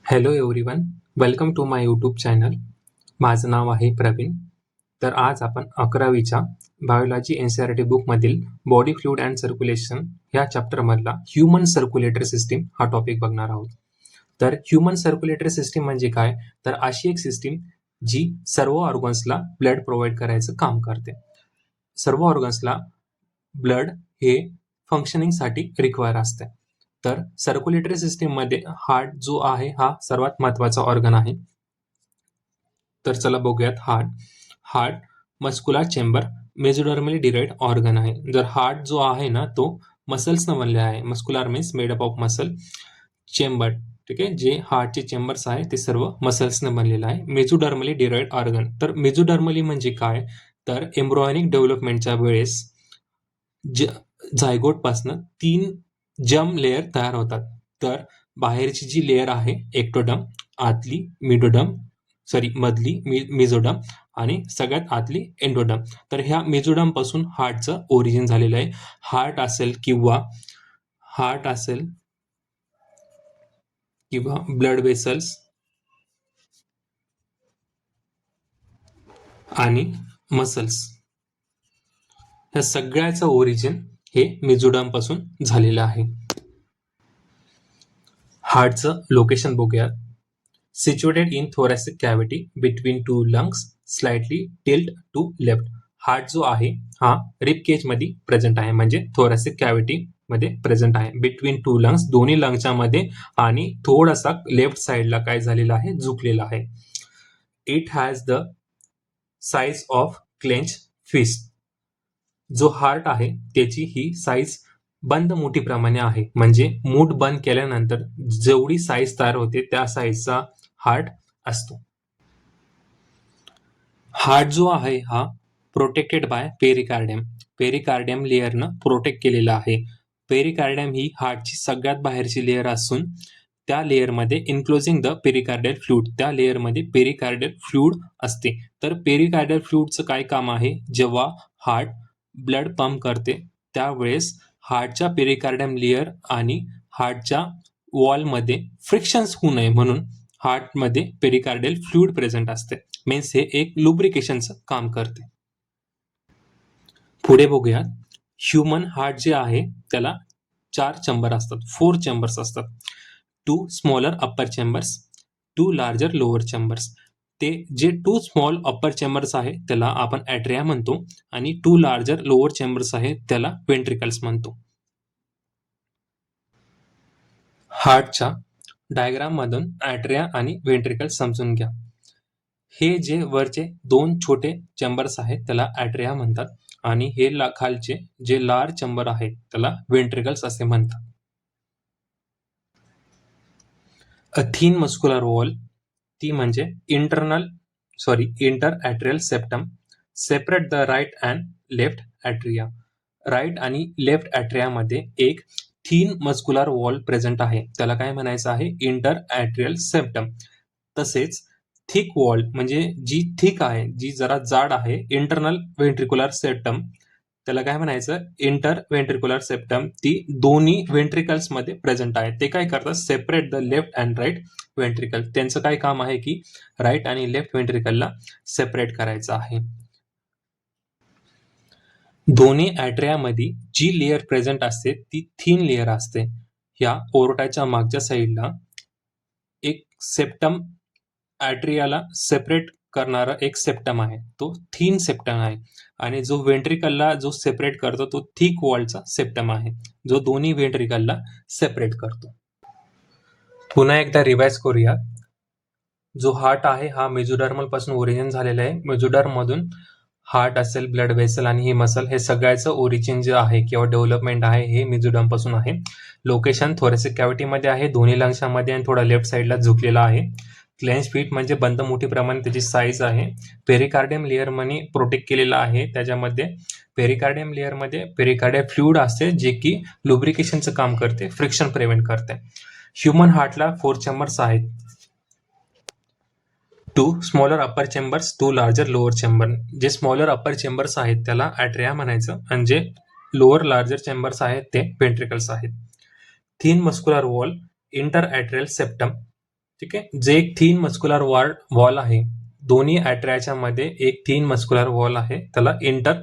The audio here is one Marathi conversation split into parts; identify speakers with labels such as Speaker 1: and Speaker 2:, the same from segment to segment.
Speaker 1: Hello everyone, welcome to my YouTube channel. माझं नाव आहे प्रवीण. तर आज आपण 11वीच्या बायोलॉजी NCERT बुकमधील बॉडी फ्लुइड अँड सर्क्युलेशन ह्या चॅप्टरमधला ह्युमन सर्क्युलेटरी सिस्टीम हा टॉपिक बघणार आहोत. तर ह्युमन सर्क्युलेटरी सिस्टीम म्हणजे काय? तर अशी एक सिस्टीम जी सर्व ऑर्गन्सला ब्लड प्रोव्हाइड करायचं काम करते. सर्व ऑर्गन्सला ब्लड हे फंक्शनिंगसाठी रिक्वायर असते. तर सर्क्युलेटरी सिस्टीममध्ये हार्ट जो आहे हा सर्वात महत्वाचा ऑर्गन आहे. तर चला बघूयात heart. Heart muscular chamber मेसोडर्मली derived organ आहे. जर हार्ट जो आहे ना तो मसल्सनं बनलेला आहे. Muscular means made up of muscle, chamber ठीक आहे, जे हार्टचे चेंबर्स आहे ते सर्व मसल्सनं बनलेलं आहे. मेसोडर्मली डिराइव्ड ऑर्गन. तर मेसोडर्मली म्हणजे काय? तर एम्ब्रियोनिक डेव्हलपमेंटच्या वेळेस झायगोट पासनं 3 जर्म लेयर तयार होतात. तर बाहेरची जी लेयर आहे एक्टोडर्म, आतली मधली मेसोडर्म आणि सगळ्यात आतली एंडोडर्म. तर ह्या मेसोडर्म पासून हार्टचं ओरिजिन झालेलं आहे. हार्ट असेल किंवा ब्लड वेसल्स आणि मसल्स, ह्या सगळ्याचं ओरिजिन हे मेसोडर्म पासून झालेलं आहे. हार्टचं लोकेशन बघूयात. Situated in thoracic cavity between two lungs, slightly tilt to left. Heart जो आहे हा रिब केज मध्ये प्रेझेंट आहे, म्हणजे thoracic cavity मध्ये प्रेझेंट आहे. बिटवीन टू लंग्स, दोन्ही लंग्सच्या मध्ये, आणि थोडासा लेफ्ट साइडला काय झालेला आहे, झुकलेला आहे. It has the size of clench fist. जो हार्ट आहे त्याची ही साईज बंद मुठी प्रमाणे आहे, म्हणजे मूठ बंद केल्यानंतर जेवढी साईज तयार होते त्या साईजचा हार्ट असतो. हार्ट जो आहे हा प्रोटेक्टेड बाय पेरिकार्डियम लेअरनं प्रोटेक्ट केलेला आहे. पेरिकार्डियम ही हार्टची सगळ्यात बाहेरची लेअर असून त्या लेअरमध्ये इन्क्लोजिंग द पेरिकार्डियल फ्लुइड, त्या लेअरमध्ये पेरिकार्डियल फ्लुइड असते. तर पेरिकार्डियल फ्लुइडचं काय काम आहे? जेव्हा हार्ट ब्लड पंप करते त्यावेळेस हार्टच्या पेरिकार्डियम लेअर आणि हार्टच्या वॉलमध्ये फ्रिक्शन्स होऊ नये म्हणून हार्टमध्ये पेरिकार्डियल फ्लुइड प्रेझेंट असते. मीन्स हे एक लुब्रिकेशनचं काम करते. पुढे बघूया. ह्युमन हार्ट जे आहे त्याला 4 चेंबर असतात, 4 चेंबर्स असतात. 2 smaller upper chambers, 2 larger lower chambers. ते जे 2 स्मॉल अप्पर चेंबर्स आहे त्याला आपण ॲट्रिया म्हणतो, आणि 2 लार्जर लोअर चेंबर्स आहे त्याला वेंट्रिकल्स म्हणतो. हार्टच्या डायग्राम मधून ॲट्रिया आणि वेंट्रिकल समजून घ्या. हे जे वरचे 2 छोटे चेंबर्स आहेत त्याला ॲट्रिया म्हणतात, आणि हे खालचे जे लार्ज चेंबर आहे त्याला वेंट्रिकल्स असे म्हणतात. अ थिन मस्क्युलर वॉल, ती म्हणजे inter atrial septum, separate the right and left atria. Right आणि लेफ्ट ॲट्रियामध्ये एक थिन मस्क्युलर वॉल प्रेझेंट आहे, त्याला काय म्हणायचं आहे? Inter atrial septum. तसेच थिक वॉल म्हणजे जी थिक आहे, जी जरा जाड आहे, इंटरनल व्हेंट्रिक्युलर सेप्टम, त्याला काय म्हणायचं? Interventricular septum. ती दोन्ही व्हेंट्रिकल्स मध्ये प्रेझेंट आहे. ते काय करतात? Separate the left and right ventricle. त्यांचं काय काम आहे की राईट आणि लेफ्ट व्हेंट्रिकलला सेपरेट करायचं आहे. दोन्ही ॲट्रियामध्ये जी लेअर प्रेझेंट असते ती थिन लेअर असते. ह्या ओरटाच्या मागच्या साईडला एक सेप्टम, ॲट्रियाला सेपरेट करणारा एक सेप्टम आहे, तो थिन सेप्टम आहे. आणि जो वेंट्रिकलला जो सेपरेट करतो तो थिक वॉलचा सेप्टम आहे, जो दोन्ही वेंट्रिकलला सेपरेट करतो. पुन्हा एकदा रिवाइज करूया. जो हार्ट आहे हा मेसोडर्मल पासून ओरिजिन झालेला आहे. मेसोडर्म मधून हार्ट असेल, ब्लड वेसल आणि ही मसल, हे सगळ्याचं ओरिजिन जे आहे किंवा डेव्हलपमेंट आहे हे मेसोडर्म पासून आहे. लोकेशन थोरॅसिक कॅव्हिटी मध्ये आहे, दोन्ही लंग्सच्या मध्ये, आणि थोडा लेफ्ट साईडला झुकलेला आहे. क्लेंच फीट म्हणजे बंद मुठीप्रमाणे त्याची साईज आहे. पेरिकार्डियम लेअर मध्ये प्रोटेक्ट केलेला आहे. त्याच्यामध्ये पेरिकार्डियम लेअर मध्ये पेरिकार्डियल फ्लुइड असते, जे की लुब्रिकेशनचं काम करते, फ्रिक्शन प्रिव्हेंट करते. ह्युमन हार्टला 4 चेंबर्स आहेत. 2 smaller upper chambers, 2 larger lower chamber. जे स्मॉलर अप्पर चेंबर्स आहेत त्याला ॲट्रिया म्हणायचं, आणि जे लोअर लार्जर चेंबर्स आहेत ते वेंट्रिकल्स आहेत. Thin muscular wall, inter atrial septum, ठीक आहे. जे एक थिन मस्क्युलर वॉल आहे, दोन्ही ॲट्रियाच्या मध्ये एक थिन मस्क्युलर वॉल आहे, त्याला इंटर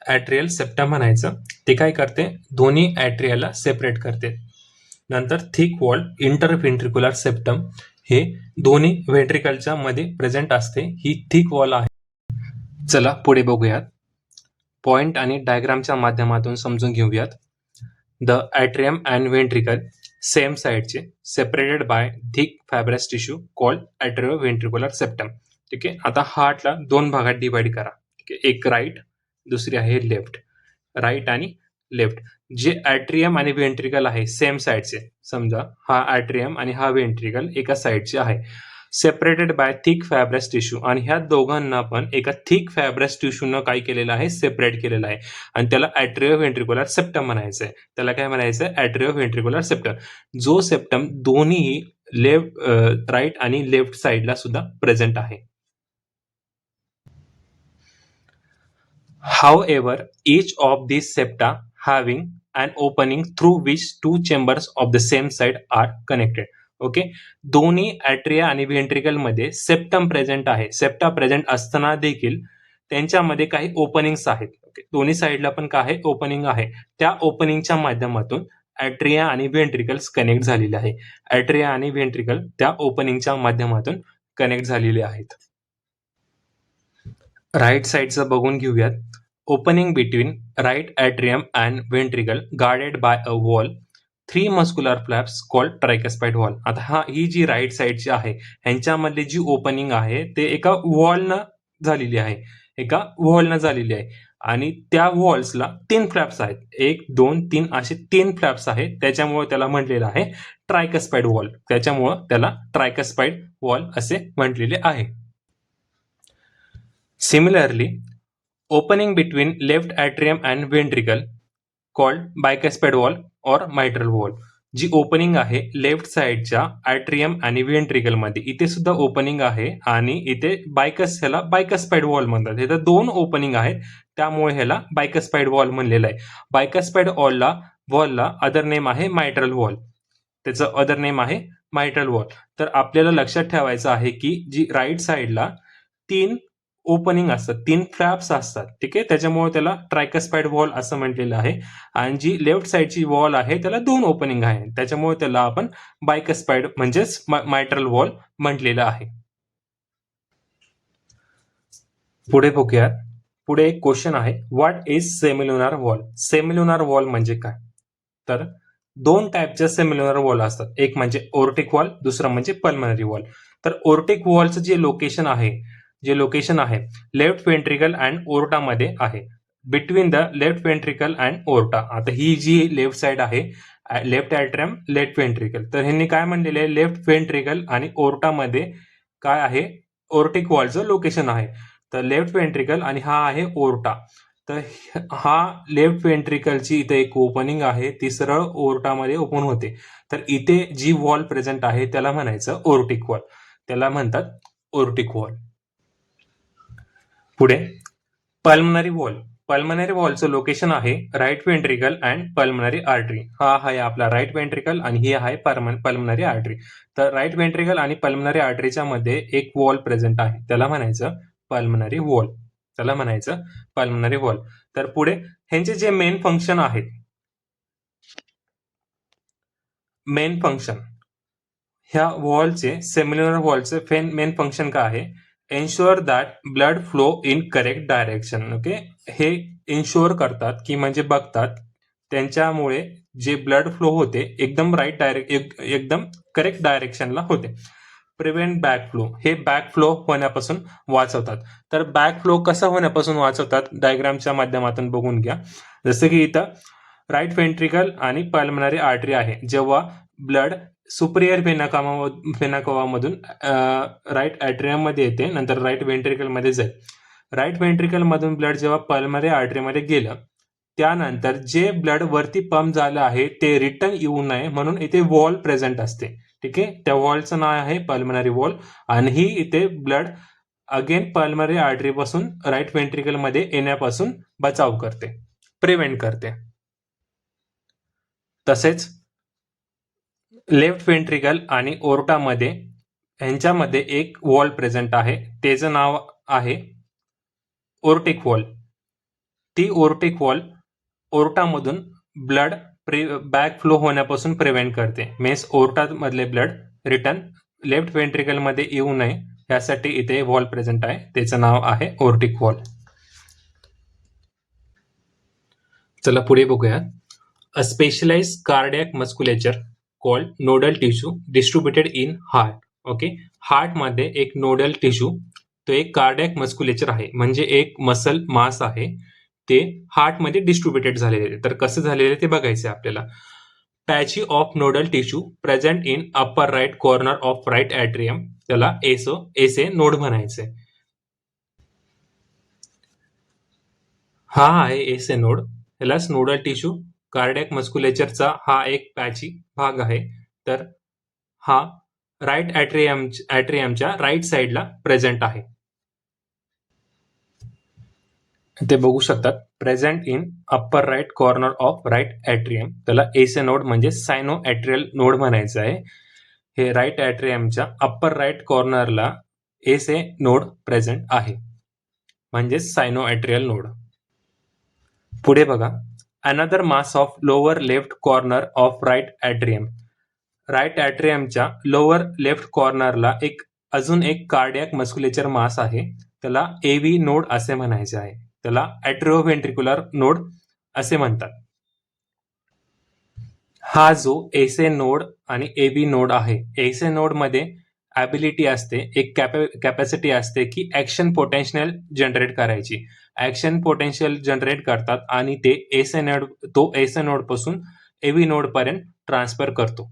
Speaker 1: ॲट्रियल सेप्टम म्हणायचं. ते काय करते, दोन्ही ॲट्रियाला सेपरेट करते. नंतर thick wall inter ventricular septum हे दोन्ही व्हेंट्रिकलच्या मध्ये प्रेझेंट असते. ही थिक वॉल आहे. चला पुढे बघूयात. पॉइंट आणि डायग्रामच्या माध्यमातून समजून घेऊयात. The atrium and ventricle same साइडचे separated by thick fibrous tissue called atrio ventricular septum. ठीक आहे. आता हार्टला दोन भागात डिवाइड करा. ठीक आहे. एक राईट, दुसरी आहे लेफ्ट. राईट आणि लेफ्ट. जे ॲट्रियम आणि व्हेंट्रिकल आहे सेम साइडचे, समजा हा ॲट्रियम आणि हा व्हेंट्रिकल एका साइडचे आहे, separated by thick fibrous tissue, आणि ह्या दोघांना पण एका थिक फायब्रस टिश्यूनं काय केलेलं आहे, सेपरेट केलेलं आहे, आणि त्याला ॲट्रियो व्हेंट्रिक्युलर सेप्टम म्हणायचं आहे. त्याला काय म्हणायचं आहे, ॲट्रियो व्हेंट्रिक्युलर सेप्टम. जो सेप्टम दोन्ही राईट आणि लेफ्ट साइडला सुद्धा प्रेझेंट आहे. However, each of these septa having an opening through which two chambers of the same side are connected. Okay. दोन्ही ॲट्रिया आणि व्हेंट्रिकल मध्ये सेप्टम प्रेझेंट आहे. सेप्टा प्रेझेंट असताना देखील त्यांच्यामध्ये काही ओपनिंग्स आहेत. ओके. दोन्ही साईडला पण काय आहे, ओपनिंग आहे. त्या ओपनिंगच्या माध्यमातून ॲट्रिया आणि व्हेंट्रिकल्स कनेक्ट झालेले आहे. ॲट्रिया आणि व्हेंट्रिकल त्या ओपनिंगच्या माध्यमातून कनेक्ट झालेले आहेत. राईट साइडचं बघून घेऊयात. Opening between right atrium and ventricle guarded by a valve, 3 muscular flaps called tricuspid valve. आता ही जी राईट साइडची आहे, ह्यांच्यामधली जी ओपनिंग आहे ते एका वॉलनं झालेली आहे, आणि त्या वॉल्सला 3 फ्लॅप्स आहेत. 1, 2, 3 असे 3 फ्लॅप्स आहेत. त्याच्यामुळे त्याला म्हटलेलं आहे ट्रायकस्पाइड वॉल. त्याच्यामुळं त्याला ट्रायकस्पाइड वॉल असे म्हटलेले आहे. Similarly, opening between left atrium and ventricle called bicuspid wall or mitral wall. जी ओपनिंग आहे लेफ्ट साइडच्या ॲट्रियम आणि व्हेंट्रिकल मध्ये, इथे सुद्धा ओपनिंग आहे, आणि इथे ह्याला बायकस्पाइड वॉल म्हणतात. इथे 2 ओपनिंग आहेत, त्यामुळे ह्याला बायकस्पाइड वॉल म्हणलेलं आहे. बायकस्पाइड वॉलला अदर नेम आहे मायट्रल वॉल. त्याचं अदर नेम आहे मायट्रल वॉल. तर आपल्याला लक्षात ठेवायचं आहे की जी राईट साइडला 3 ओपनिंग असतात, 3 फ्लॅप्स असतात. ठीक आहे. त्याच्यामुळे त्याला ट्रायकस्पाइड वॉल असं म्हटलेलं आहे. आणि जी लेफ्ट साइडची वॉल आहे त्याला 2 ओपनिंग आहे, त्याच्यामुळे त्याला आपण बायकस्पाइड म्हणजेच मायट्रल वॉल म्हटलेलं आहे. पुढे बघूयात. पुढे एक क्वेश्चन आहे, व्हॉट इज सेमिल्युनार वॉल. सेमिल्युनार वॉल म्हणजे काय? तर 2 टाईपच्या सेमिल्युनार वॉल असतात. एक म्हणजे ओर्टिक वॉल, दुसरा म्हणजे पल्मनरी वॉल. तर ओर्टिक वॉलचं जे लोकेशन आहे लेफ्ट वेंट्रिकल अँड ओर्टामध्ये आहे, between the left ventricle and aorta. आता ही जी लेफ्ट साइड आहे, लेफ्ट ॲट्रियम लेफ्ट वेंट्रिकल, तर ह्यांनी काय म्हणलेलं आहे, लेफ्ट वेंट्रिकल आणि ओर्टामध्ये काय आहे, ओर्टिक वॉलचं लोकेशन आहे. तर लेफ्ट वेंट्रिकल आणि हा आहे ओर्टा. तर हा लेफ्ट वेंट्रिकलची इथे एक ओपनिंग आहे, ती सरळ ओर्टामध्ये ओपन होते. तर इथे जी वॉल प्रेझेंट आहे त्याला म्हणायचं ओर्टिक वॉल, त्याला म्हणतात ओर्टिक वॉल. पुढे पल्मनरी वॉल. पल्मनरी वॉलचं लोकेशन आहे right ventricle and pulmonary artery. हा आहे आपला राईट वेंट्रिकल आणि ही आहे पल्मनरी आर्टरी. तर राईट वेंट्रिकल आणि पल्मनरी आर्टरीच्या मध्ये एक वॉल प्रेझेंट आहे, त्याला म्हणायचं पल्मनरी वॉल. तर पुढे ह्यांचे जे मेन फंक्शन, ह्या वॉलचे, सेमिल्युनर वॉलचे मेन फंक्शन काय आहे, ensure that blood flow in correct direction. Okay. हे एन्श्युअर करतात की म्हणजे बघतात त्यांच्यामुळे जे ब्लड फ्लो होते एकदम एकदम करेक्ट डायरेक्शनला होते. प्रिव्हेंट बॅक फ्लो, हे बॅक फ्लो होण्यापासून वाचवतात. तर बॅक फ्लो कसा होण्यापासून वाचवतात, डायग्रामच्या माध्यमातून बघून घ्या. जसं की इथं राईट वेंट्रिकल आणि पल्मनरी आर्टरी आहे, जेव्हा ब्लड सुपरियर व्हेना मधून राईट ॲट्रियम मध्ये येते, नंतर राईट वेंट्रिकल मध्ये जाईल. राईट वेंट्रिकल मधून ब्लड जेव्हा पल्मनरी आर्टरीमध्ये गेलं, त्यानंतर जे ब्लड वरती पंप झालं आहे ते रिटर्न येऊ नये म्हणून इथे वॉल प्रेझेंट असते. ठीक आहे. त्या वॉलचं नाव आहे पल्मनरी वॉल, आणि ही इथे ब्लड अगेन पल्मनरी आर्टरी पासून राईट वेंट्रिकल मध्ये येण्यापासून बचाव करते, प्रिव्हेंट करते. तसेच लेफ्ट वेंट्रिकल आणि ओर्टामध्ये ह्यांच्यामध्ये एक वॉल प्रेझेंट आहे, त्याचं नाव आहे ओर्टिक वॉल. ती ओर्टिक वॉल ओरटामधून ब्लड बॅक फ्लो होण्यापासून प्रिव्हेंट करते. मीन्स ओरटामधले ब्लड रिटर्न लेफ्ट वेंट्रिकलमध्ये येऊ नये यासाठी इथे वॉल प्रेझेंट आहे, त्याचं नाव आहे ओर्टिक वॉल. चला पुढे बघूया. A specialized cardiac musculature called nodal tissue distributed in heart. Okay, heart मध्ये एक नोडल टिश्यू, तो एक कार्डियक मस्क्युलेचर आहे, म्हणजे एक मसल मास आहे, ते हार्ट मध्ये डिस्ट्रीब्युटेड झालेले. तर कसं झालेले ते बघायचे आपल्याला. Patchy of nodal tissue present in upper right corner of right atrium, त्याला एसए नोड म्हणायचे. हा आहे एसए नोड, यालाच नोडल टिश्यू कार्डियक मस्क्युलेचरचा हा एक पॅची भाग आहे. तर हा राईट ॲट्रियमच्या राईट साईडला प्रेझेंट आहे. ते बघू शकतात, present in upper right corner of right atrium, त्याला एसए नोड म्हणजे सायनो ॲट्रियल नोड म्हणायचं आहे. हे राईट ॲट्रियमच्या अप्पर राईट कॉर्नरला एसए नोड प्रेझेंट आहे, म्हणजेच सायनो ॲट्रियल नोड. पुढे बघा. Another mass of lower left corner of right atrium. Right ॲट्रियमच्या लोअर लेफ्ट कॉर्नरला अजून एक कार्डियक मस्क्युलेचर मास आहे, त्याला एव्ही नोड असे म्हणायचे आहे. त्याला ॲट्रिओव्हेंट्रिक्युलर नोड असे म्हणतात. हा जो एसए नोड आणि एव्ही नोड आहे, एसए नोड मध्ये ॲबिलिटी असते, एक कॅपॅसिटी असते की ॲक्शन पोटेन्शियल जनरेट करायची. ॲक्शन पोटेन्शियल जनरेट करतात आणि ते एसए नोड पासून एव्ही नोड पर्यंत ट्रान्सफर करतो.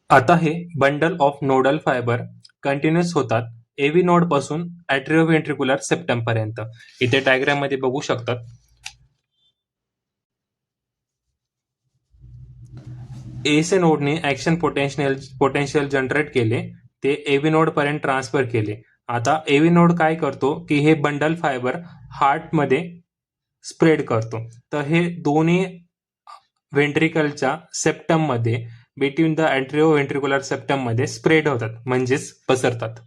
Speaker 1: आता हे bundle of nodal fibre continuous होतात एव्ही नोड पासून ॲट्रिओव्हेंट्रिक्युलर सेप्टम पर्यंत. इथे डायग्राम मध्ये बघू शकतात. एसए नोडने ॲक्शन पोटेन्शियल जनरेट केले, ते एव्ही नोड पर्यंत ट्रान्सफर केले. आता एव्ही नोड काय करतो की हे बंडल फायबर हार्टमध्ये स्प्रेड करतो. तर हे दोन्ही वेंट्रिकलच्या सेप्टम मध्ये, बिटवीन द ॲट्रिओव्हेंट्रिक्युलर सेप्टम मध्ये स्प्रेड होतात, म्हणजेच पसरतात.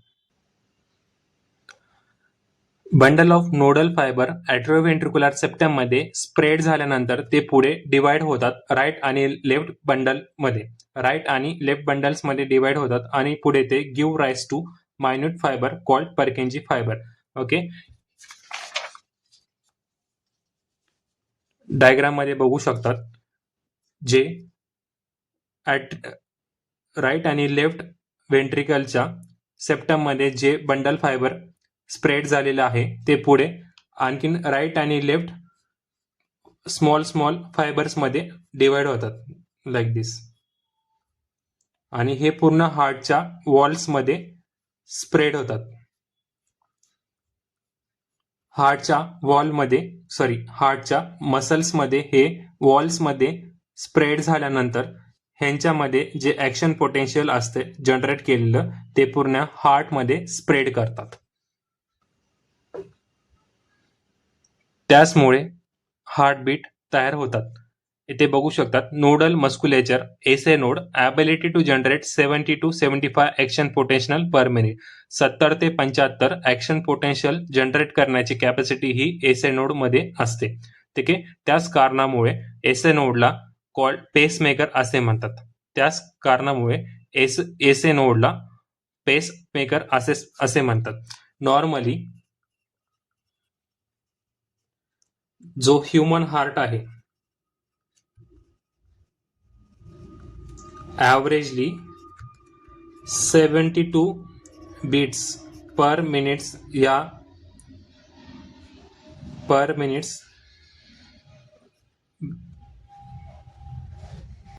Speaker 1: Bundle of nodal fibre atrioventricular septum मध्ये स्प्रेड झाल्यानंतर ते पुढे डिवाइड होतात राईट आणि लेफ्ट बंडल मध्ये. राईट आणि लेफ्ट बंडल्स मध्ये डिवाइड होतात आणि पुढे ते give rise to minute fibre called Purkinje fibre. Okay, diagram मध्ये बघू शकतात, जे राईट आणि लेफ्ट वेंट्रिकलच्या सेप्टम मध्ये जे बंडल फायबर स्प्रेड झालेलं आहे, ते पुढे आणखीन राईट आणि लेफ्ट स्मॉल फायबर्स मध्ये डिवाइड होतात लाईक दिस, आणि हे पूर्ण हार्टच्या वॉल्स मध्ये स्प्रेड होतात. हार्टच्या मसल्स मध्ये हे वॉल्स मध्ये स्प्रेड झाल्यानंतर ह्यांच्यामध्ये जे ॲक्शन पोटेन्शियल असते जनरेट केलेलं, ते पूर्ण हार्टमध्ये स्प्रेड करतात. त्याचमुळे हार्टबीट तयार होतात. इथे बघू शकतात, nodal musculature SA node ability to generate 70 to 75 action potential per minute. 70 ते 75 ॲक्शन पोटेन्शियल जनरेट करण्याची कॅपॅसिटी ही एसए नोड मध्ये असते. ठीक आहे, त्याच कारणामुळे एसए नोडला कॉल्ड पेसमेकर असे म्हणतात. त्याच कारणामुळे एसए नोडला पेसमेकर असे म्हणतात. नॉर्मली जो ह्युमन हार्ट आहे, ॲव्हरेजली 72 बीट्स पर मिनिट्स